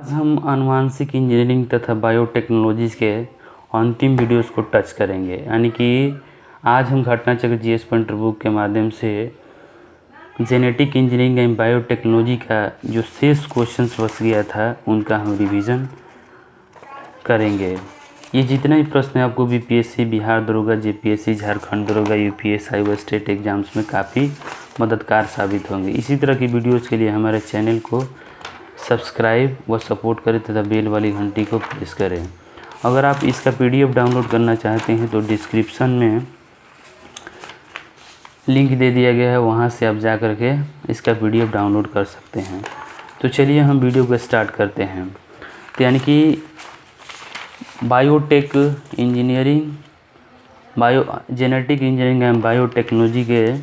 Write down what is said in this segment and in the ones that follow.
आज हम आनुवांशिक इंजीनियरिंग तथा बायोटेक्नोलॉजीज के अंतिम वीडियोस को टच करेंगे, यानी कि आज हम घटनाचक्र जीएस पॉइंटर बुक के माध्यम से जेनेटिक इंजीनियरिंग एंड बायोटेक्नोलॉजी का जो शेष क्वेश्चंस बच गया था उनका हम रिवीजन करेंगे। ये जितने भी प्रश्न हैं आपको बीपीएससी, बिहार दरोगा, जेपीएससी, झारखंड दरोगा, यूपीएससी व स्टेट एग्जाम्स में काफ़ी मददगार साबित होंगे। इसी तरह की वीडियोज़ के लिए हमारे चैनल को सब्सक्राइब व सपोर्ट करें तथा बेल वाली घंटी को प्रेस करें। अगर आप इसका पीडीएफ डाउनलोड करना चाहते हैं तो डिस्क्रिप्शन में लिंक दे दिया गया है, वहां से आप जा कर के इसका पीडीएफ डाउनलोड कर सकते हैं। तो चलिए हम वीडियो को स्टार्ट करते हैं। तो यानी कि biotech engineering, genetic engineering and biotechnology के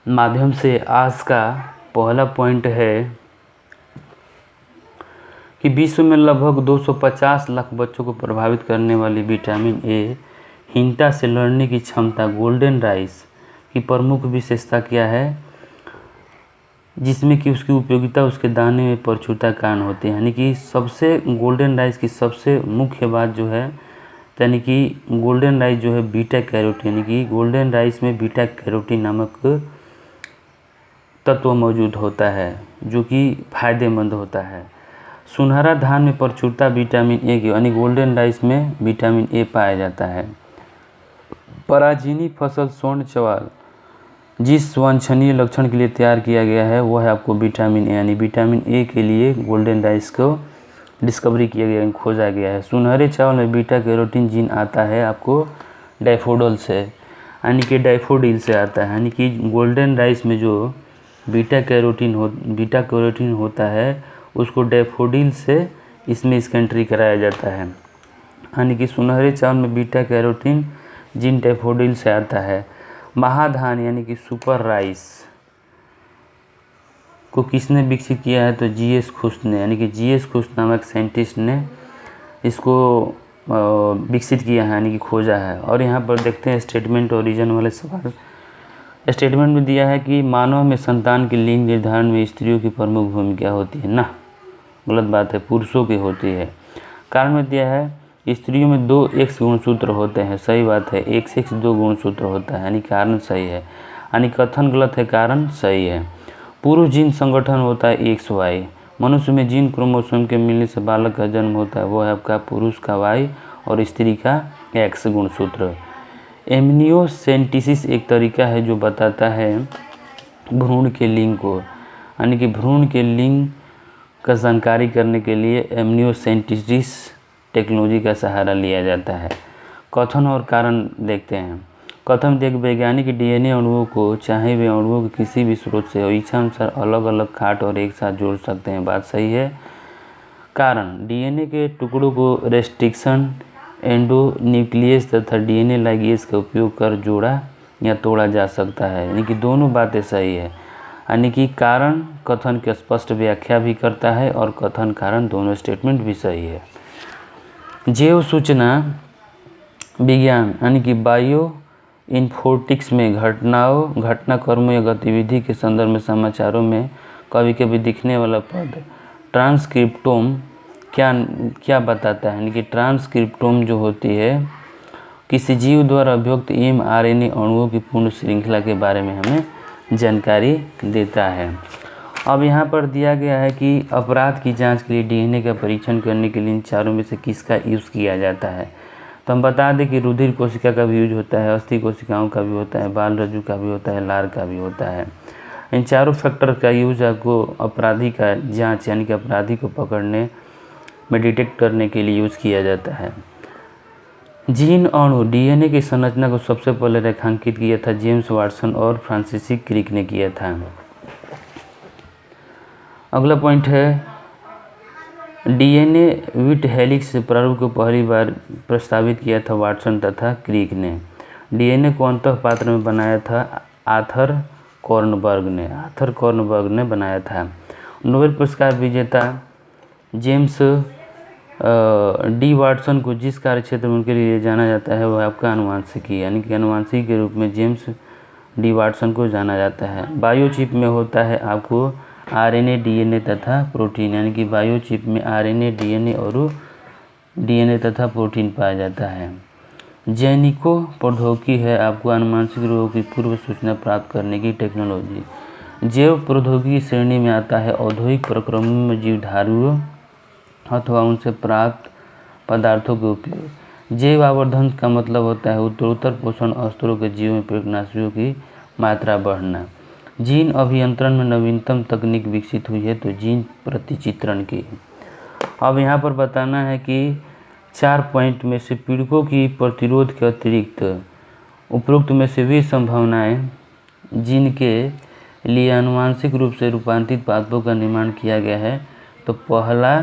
माध्यम से आज का पहला पॉइंट है कि विश्व में लगभग 250 लाख बच्चों को प्रभावित करने वाली विटामिन ए हिंटा से लड़ने की क्षमता गोल्डन राइस की प्रमुख विशेषता क्या है, जिसमें कि उसकी उपयोगिता उसके दाने में प्रचुरता के कारण होती है। यानी कि सबसे गोल्डन राइस की सबसे मुख्य बात जो है, यानी कि गोल्डन राइस जो है बीटा कैरोटीन, यानी कि गोल्डन राइस में बीटा कैरोटीन नामक तत्व मौजूद होता है जो कि फायदेमंद होता है। सुनहरा धान में प्रचुरता विटामिन ए की, यानी गोल्डन राइस में विटामिन ए पाया जाता है। पराजीनी फसल स्वर्ण चवाल जिस वांछनीय लक्षण के लिए तैयार किया गया है वह है आपको विटामिन ए, यानी विटामिन ए के लिए गोल्डन राइस को डिस्कवरी किया गया, खोजा गया है। सुनहरे चावल में बीटा कैरोटीन जीन आता है आपको डैफोडिल से, यानी कि डैफोडिल से आता है। यानी कि गोल्डन राइस में जो बीटा कैरोटीन होता है उसको डैफोडिल से इसमें इसका एंट्री कराया जाता है। यानी कि सुनहरे चावल में बीटा कैरोटीन जीन डैफोडिल से आता है। महाधान यानी कि सुपर राइस को किसने विकसित किया है, तो जीएस खुस्त ने, यानी कि जीएस खुस्त नामक साइंटिस्ट ने इसको विकसित किया है, यानी कि खोजा है। और यहाँ पर देखते हैं स्टेटमेंट ओरिजिन वाले सवाल। स्टेटमेंट में दिया है कि मानव में संतान के लिंग निर्धारण में स्त्रियों की प्रमुख भूमिका होती है ना, गलत बात है, पुरुषों की होती है। कारण में दिया है स्त्रियों में 2 एक्स गुणसूत्र होते हैं, सही बात है, XX 2 गुणसूत्र होता है, यानी कारण सही है, यानी कथन गलत है, कारण सही है। पुरुष जीन संगठन होता है XY। मनुष्य में जीन क्रोमोसोम के मिलने से बालक का जन्म होता है, वो है आपका पुरुष का Y और स्त्री का X गुणसूत्र। एमनियोसेंटिसिस एक तरीका है जो बताता है भ्रूण के लिंग को, यानी कि भ्रूण के लिंग का जानकारी करने के लिए एमनियोसेंटिसिस टेक्नोलॉजी का सहारा लिया जाता है। कथन और कारण देखते हैं। कथन एक वैज्ञानिक डीएनए अणुओं को चाहे वे अणुओं के किसी भी स्रोत से हो इच्छा अनुसार अलग अलग काट और एक साथ जोड़ सकते हैं, बात सही है। कारण डीएनए के टुकड़ों को रेस्ट्रिक्शन एंडोन्यूक्लियस तथा डीएनए लाइगेज का उपयोग कर जोड़ा या तोड़ा जा सकता है, यानी कि दोनों बातें सही है। यानी कि कारण कथन की स्पष्ट व्याख्या भी करता है और कथन कारण दोनों स्टेटमेंट भी सही है। जैव सूचना विज्ञान यानी कि बायो इन्फोर्टिक्स में घटनाक्रमों या गतिविधि के संदर्भ में समाचारों में कभी कभी दिखने वाला पद ट्रांसक्रिप्टोम क्या बताता है, यानी कि ट्रांसक्रिप्टोम जो होती है किसी जीव द्वारा अभिव्यक्त mRNA अणुओं की पूर्ण श्रृंखला के बारे में हमें जानकारी देता है। अब यहाँ पर दिया गया है कि अपराध की जांच के लिए डीएनए का परीक्षण करने के लिए इन चारों में से किसका यूज़ किया जाता है। तो हम बता दें कि रुधिर कोशिका का भी यूज होता है, अस्थि कोशिकाओं का भी होता है, बाल रज्जु का भी होता है, लार का भी होता है। इन चारों फैक्टर का यूज आपको अपराधी का जाँच यानी कि अपराधी को पकड़ने में डिटेक्ट करने के लिए यूज़ किया जाता है। जीन अणु डीएनए की संरचना को सबसे पहले रेखांकित किया था जेम्स वाटसन और फ्रांसिस क्रिक ने किया था। अगला पॉइंट है डीएनए विट हेलिक्स प्रारूप को पहली बार प्रस्तावित किया था वाटसन तथा क्रिक ने। डीएनए को अंतः पात्र में बनाया था आर्थर कॉर्नबर्ग ने बनाया था। नोबेल पुरस्कार विजेता जेम्स डी वाटसन को जिस कार्य क्षेत्र में उनके लिए जाना जाता है वह आपका आनुवांशिकी, यानी कि आनुवांशिकी के रूप में जेम्स डी वाटसन को जाना जाता है। बायोचिप में होता है आपको आरएनए, डीएनए तथा प्रोटीन, यानी कि बायोचिप में आरएनए, डीएनए और डीएनए तथा प्रोटीन पाया जाता है। जैनिको प्रौद्योगिकी है आपको आनुवंशिक रोगों की पूर्व सूचना प्राप्त करने की टेक्नोलॉजी। जैव प्रौद्योगिकी श्रेणी में आता है औद्योगिक प्रक्रमों में जीवधारुओं अथवा उनसे प्राप्त पदार्थों के उपयोग। जैव आवर्धन का मतलब होता है उत्तरोत्तर पोषण स्तरों के जीवों में कीटनाशकों की मात्रा बढ़ना। जीन अभियंत्रण में नवीनतम तकनीक विकसित हुई है तो जीन प्रतिचित्रण की। अब यहाँ पर बताना है कि 4 पॉइंट में से पीड़कों की प्रतिरोध के अतिरिक्त उपरोक्त में से वे संभावनाएं जिनके लिए आनुवंशिक रूप से रूपांतरित पादपों का निर्माण किया गया है, तो पहला,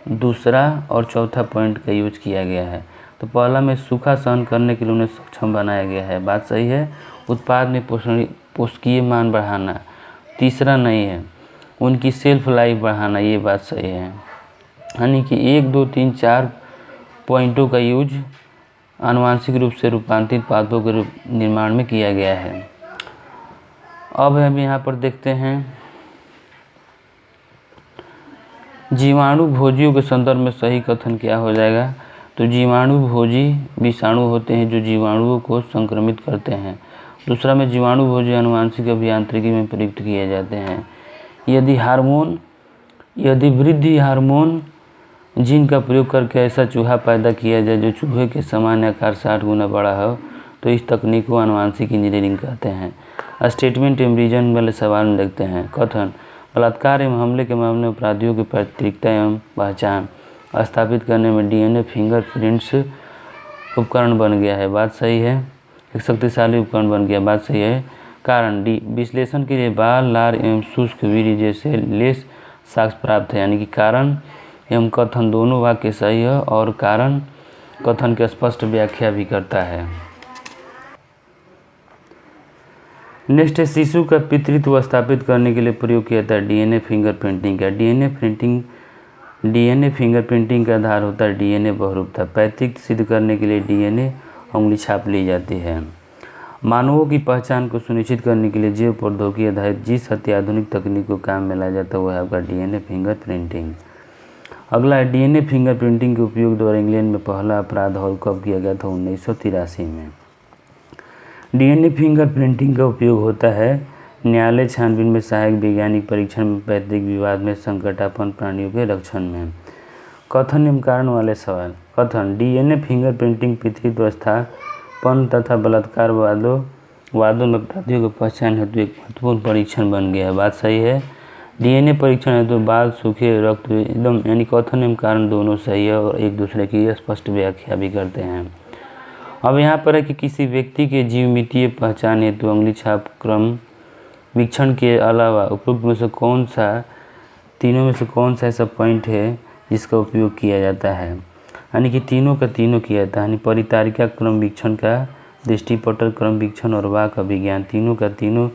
दूसरा और चौथा पॉइंट का यूज किया गया है। तो पहला में सूखा सहन करने के लिए उन्हें सक्षम बनाया गया है, बात सही है। उत्पाद में पोषकीय मान बढ़ाना, तीसरा नहीं है। उनकी सेल्फ लाइफ बढ़ाना, ये बात सही है। यानी कि 1, 2, 3, 4 पॉइंटों का यूज आनुवंशिक रूप से रूपांतरित पादपों के निर्माण में किया गया है। अब हम यहाँ पर देखते हैं जीवाणु भोजियों के संदर्भ में सही कथन क्या हो जाएगा। तो जीवाणु भोजी विषाणु होते हैं जो जीवाणुओं को संक्रमित करते हैं। दूसरा में जीवाणु भोजी आनुवंशिक अभियांत्रिकी में प्रयुक्त किए जाते हैं। यदि वृद्धि हार्मोन जीन का प्रयोग करके ऐसा चूहा पैदा किया जाए जो चूहे के समान आकार 60 गुना बड़ा हो, तो इस तकनीक को आनुवंशिक इंजीनियरिंग कहते हैं। स्टेटमेंट एवं रीजन वाले सवाल में देखते हैं। कथन, बलात्कार एवं हमले के मामले में अपराधियों की पैतृकता एवं पहचान स्थापित करने में डीएनए फिंगरप्रिंट्स उपकरण बन गया है, बात सही है। एक शक्तिशाली उपकरण बन गया, बात सही है। कारण, विश्लेषण के लिए बाल, लार एवं शुष्क वीर्य जैसे लेस साक्ष्य प्राप्त है, यानी कि कारण एवं कथन दोनों वाक्य सही है और कारण कथन की स्पष्ट व्याख्या भी करता है। नेक्स्ट है, शिशु का पितृत्व स्थापित करने के लिए प्रयोग किया जाता है डीएनए फिंगरप्रिंटिंग का। डीएनए फिंगरप्रिंटिंग का आधार होता है डीएनए बहुरूपता। पैतृक सिद्ध करने के लिए डीएनए उंगली छाप ली जाती है। मानवों की पहचान को सुनिश्चित करने के लिए जैव प्रौद्योगिकी आधारित जिस अत्याधुनिक तकनीक को काम में लाया जाता है वह है आपका डीएनए फिंगरप्रिंटिंग। अगला है, डीएनए फिंगरप्रिंटिंग के उपयोग द्वारा इंग्लैंड में पहला अपराध हॉल कब किया गया था? 1983 में। डीएनए फिंगरप्रिंटिंग का उपयोग होता है न्यायालय छानबीन में, सहायक वैज्ञानिक परीक्षण में, पैतृक विवाद में, संकटापन्न प्राणियों के रक्षण में। कथन एवं कारण वाले सवाल। कथन, डीएनए फिंगरप्रिंटिंग पितृत्व स्थापन तथा बलात्कार वादों में अपराधियों की पहचान हेतु एक महत्वपूर्ण परीक्षण बन गया है, बात सही है। डीएनए परीक्षण हेतु बाल सूखे रक्त एकदम, यानी कथन एवं कारण दोनों सही है और एक दूसरे की स्पष्ट व्याख्या भी करते हैं। अब यहाँ पर है कि किसी व्यक्ति के जीवमितीय पहचान हेतु उंगली छाप क्रम वीक्षण के अलावा उपरोक्त में से तीनों में से कौन सा ऐसा पॉइंट है जिसका उपयोग किया जाता है? यानी कि तीनों का तीनों किया जाता है, यानी परितारिका क्रम वीक्षण का, दृष्टिपटल क्रम वीक्षण और वाक अभिज्ञान, तीनों का तीनों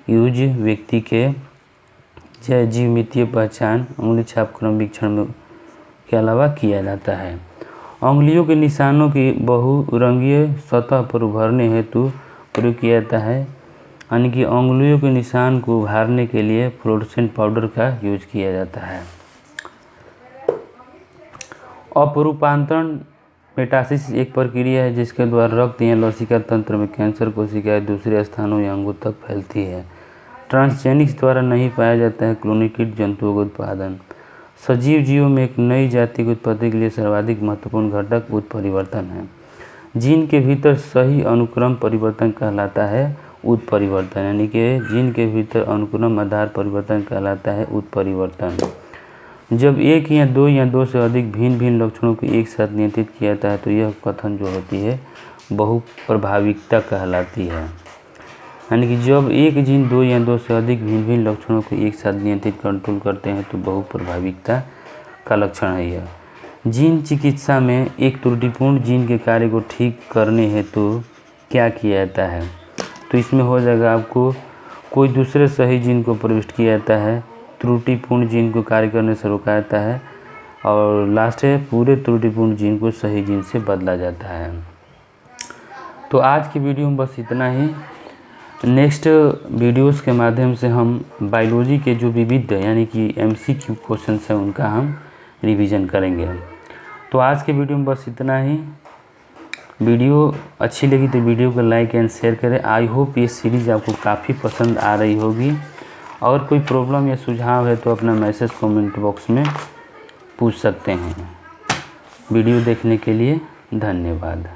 यूज व्यक्ति के जीवमितीय पहचान उंगली छाप क्रम वीक्षण के अलावा किया जाता है। उंगलियों के निशानों की बहुरंगीय सतह पर उभरने हेतु प्रयोग किया जाता है, यानी कि उंगलियों के निशान को उभारने के लिए फ्लोरोसेंट पाउडर का यूज किया जाता है। अपरूपांतरण मेटासिस एक प्रक्रिया है जिसके द्वारा रक्त या लसिका तंत्र में कैंसर कोशिकाएं दूसरे स्थानों या अंगों तक फैलती है। ट्रांसजेनिक्स द्वारा नहीं पाया जाता है क्लोनिकिड जंतुओं का उत्पादन। सजीव जीवों में एक नई जाति की उत्पत्ति के लिए सर्वाधिक महत्वपूर्ण घटक उत्परिवर्तन है। जीन के भीतर सही अनुक्रम परिवर्तन कहलाता है उत्परिवर्तन, यानी कि जीन के भीतर अनुक्रम आधार परिवर्तन कहलाता है उत्परिवर्तन। जब एक या दो से अधिक भिन्न भिन्न लक्षणों को एक साथ नियंत्रित किया जाता है तो यह कथन जो होती है बहुप्रभाविकता कहलाती है। यानी कि जब एक जीन दो से अधिक भिन्न भिन्न लक्षणों को एक साथ नियंत्रित कंट्रोल करते हैं तो बहुप्रभाविकता का लक्षण है यह। जीन चिकित्सा में एक त्रुटिपूर्ण जीन के कार्य को ठीक करने हेतु क्या किया जाता है? तो इसमें हो जाएगा आपको कोई दूसरे सही जीन को प्रविष्ट किया जाता है, त्रुटिपूर्ण जीन को कार्य करने से रोका जाता है और लास्ट है पूरे त्रुटिपूर्ण जीन को सही जीन से बदला जाता है। तो आज की वीडियो में बस इतना ही। नेक्स्ट वीडियोस के माध्यम से हम बायोलॉजी के जो विविध यानी कि MCQ क्वेश्चंस हैं उनका हम रिवीजन करेंगे। तो आज के वीडियो में बस इतना ही। वीडियो अच्छी लगी तो वीडियो को लाइक एंड शेयर करें। आई होप ये सीरीज़ आपको काफ़ी पसंद आ रही होगी। और कोई प्रॉब्लम या सुझाव है तो अपना मैसेज कमेंट बॉक्स में पूछ सकते हैं। वीडियो देखने के लिए धन्यवाद।